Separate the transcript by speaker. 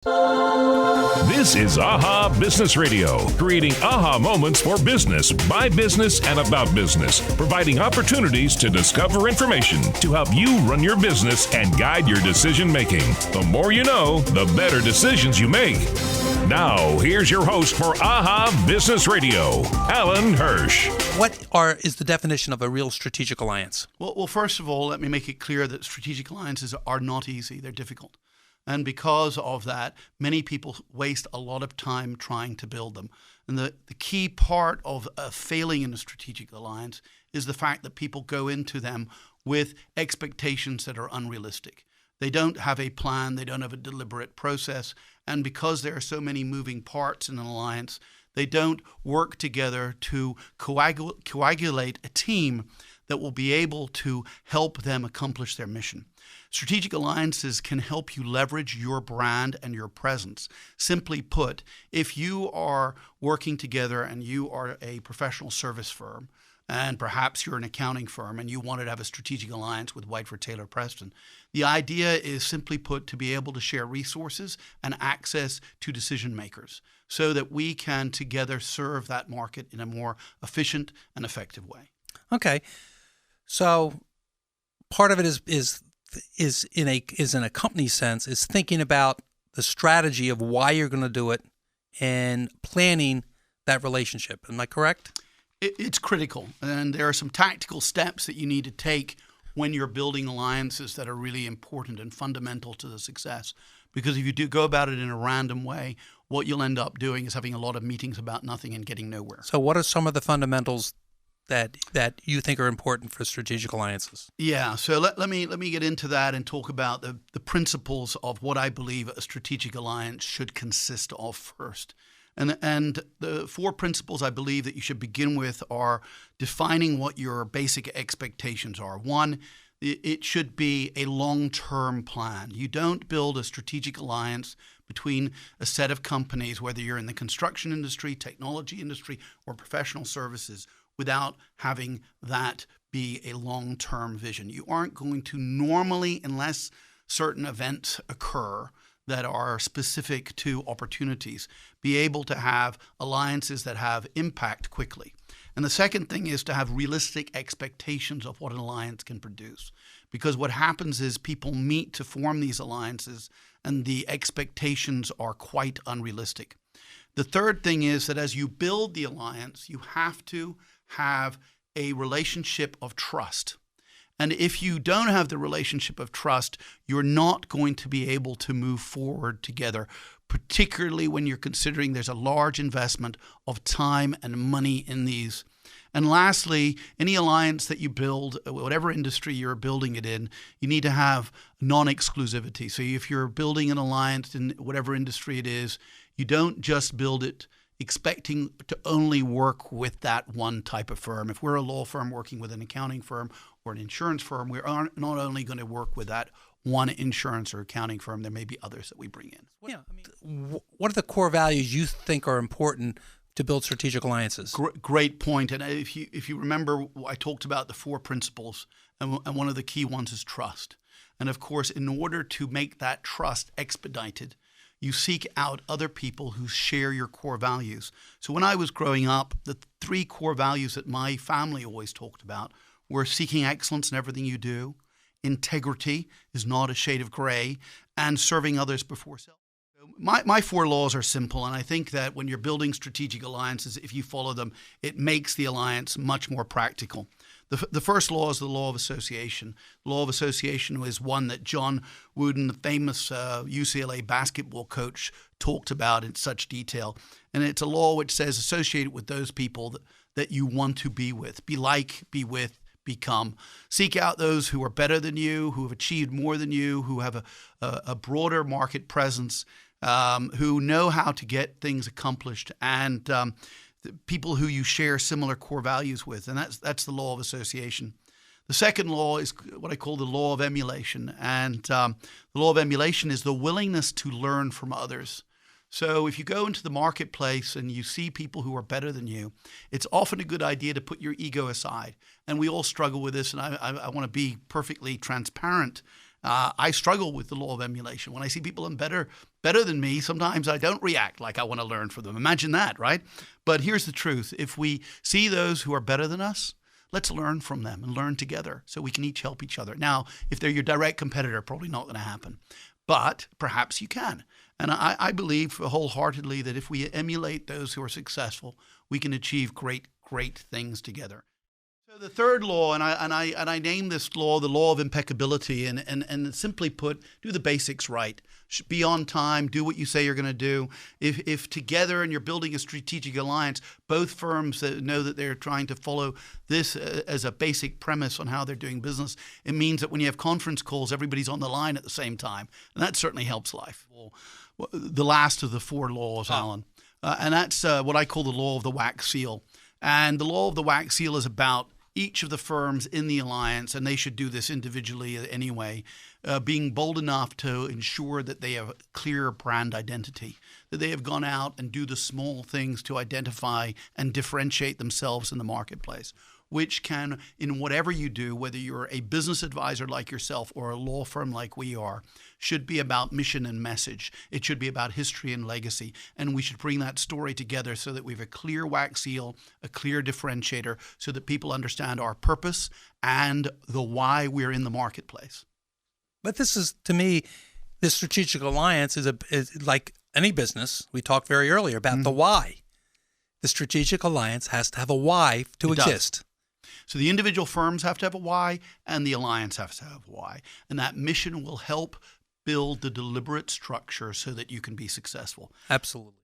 Speaker 1: This is AHA Business Radio, creating AHA moments for business, by business, and about business, providing opportunities to discover information to help you run your business and guide your decision making. The more you know, the better decisions you make. Now, here's your host for AHA Business Radio, Alan Hirsch.
Speaker 2: What is the definition of a real strategic alliance?
Speaker 3: Well, first of all, let me make it clear that strategic alliances are not easy. They're difficult. And because of that, many people waste a lot of time trying to build them. And the key part of failing in a strategic alliance is the fact that people go into them with expectations that are unrealistic. They don't have a plan, they don't have a deliberate process, and because there are so many moving parts in an alliance, they don't work together to coagulate a team that will be able to help them accomplish their mission. Strategic alliances can help you leverage your brand and your presence. Simply put, if you are working together and you are a professional service firm, and perhaps you're an accounting firm and you wanted to have a strategic alliance with Whiteford Taylor Preston, the idea is simply put to be able to share resources and access to decision makers so that we can together serve that market in a more efficient and effective way.
Speaker 2: Okay. So part of it is in a company sense, is thinking about the strategy of why you're going to do it and planning that relationship. Am I correct?
Speaker 3: It's critical, and there are some tactical steps that you need to take when you're building alliances that are really important and fundamental to the success. Because if you do go about it in a random way, what you'll end up doing is having a lot of meetings about nothing and getting nowhere.
Speaker 2: So what are some of the fundamentals that you think are important for strategic alliances?
Speaker 3: Yeah, so let me get into that and talk about the principles of what I believe a strategic alliance should consist of first. And the four principles I believe that you should begin with are defining what your basic expectations are. One, it should be a long-term plan. You don't build a strategic alliance between a set of companies, whether you're in the construction industry, technology industry, or professional services, without having that be a long-term vision. You aren't going to normally, unless certain events occur that are specific to opportunities, be able to have alliances that have impact quickly. And the second thing is to have realistic expectations of what an alliance can produce. Because what happens is people meet to form these alliances and the expectations are quite unrealistic. The third thing is that as you build the alliance, you have to have a relationship of trust. And if you don't have the relationship of trust, you're not going to be able to move forward together, particularly when you're considering there's a large investment of time and money in these. And lastly, any alliance that you build, whatever industry you're building it in, you need to have non-exclusivity. So if you're building an alliance in whatever industry it is, you don't just build it expecting to only work with that one type of firm. If we're a law firm working with an accounting firm or an insurance firm, we're not only going to work with that one insurance or accounting firm, there may be others that we bring in.
Speaker 2: Yeah, what are the core values you think are important to build strategic alliances?
Speaker 3: Great point. And if you remember, I talked about the four principles, and one of the key ones is trust. And of course, in order to make that trust expedited, you seek out other people who share your core values. So when I was growing up, the three core values that my family always talked about were seeking excellence in everything you do, integrity is not a shade of gray, and serving others before self. My four laws are simple, and I think that when you're building strategic alliances, if you follow them, it makes the alliance much more practical. The first law is the law of association. The law of association is one that John Wooden, the famous UCLA basketball coach, talked about in such detail. And it's a law which says associate with those people that you want to be with. Be like, be with, become. Seek out those who are better than you, who have achieved more than you, who have a broader market presence, who know how to get things accomplished, and people who you share similar core values with. And that's the law of association. The second law is what I call the law of emulation. And the law of emulation is the willingness to learn from others. So if you go into the marketplace and you see people who are better than you, it's often a good idea to put your ego aside. And we all struggle with this, and I want to be perfectly transparent. I struggle with the law of emulation. When I see people in better better than me, sometimes I don't react like I want to learn from them. Imagine that, right? But here's the truth. If we see those who are better than us, let's learn from them and learn together so we can each help each other. Now, if they're your direct competitor, probably not going to happen. But perhaps you can. And I believe wholeheartedly that if we emulate those who are successful, we can achieve great things together. So the third law, and I name this law the law of impeccability, and simply put, do the basics right. Be on time, do what you say you're going to do. If together and you're building a strategic alliance, both firms that know that they're trying to follow this as a basic premise on how they're doing business, it means that when you have conference calls, everybody's on the line at the same time. And that certainly helps life. The last of the 4 laws, Alan. And that's what I call the law of the wax seal. And the law of the wax seal is about each of the firms in the alliance, and they should do this individually anyway, being bold enough to ensure that they have clear brand identity, that they have gone out and do the small things to identify and differentiate themselves in the marketplace, which can, in whatever you do, whether you're a business advisor like yourself or a law firm like we are, should be about mission and message. It should be about history and legacy. And we should bring that story together so that we have a clear wax seal, a clear differentiator, so that people understand our purpose and the why we're in the marketplace.
Speaker 2: But this is, to me, this strategic alliance is like any business. We talked very earlier about the why. The strategic alliance has to have a why to exist.
Speaker 3: So the individual firms have to have a why, and the alliance has to have a why. And that mission will help build the deliberate structure so that you can be successful.
Speaker 2: Absolutely.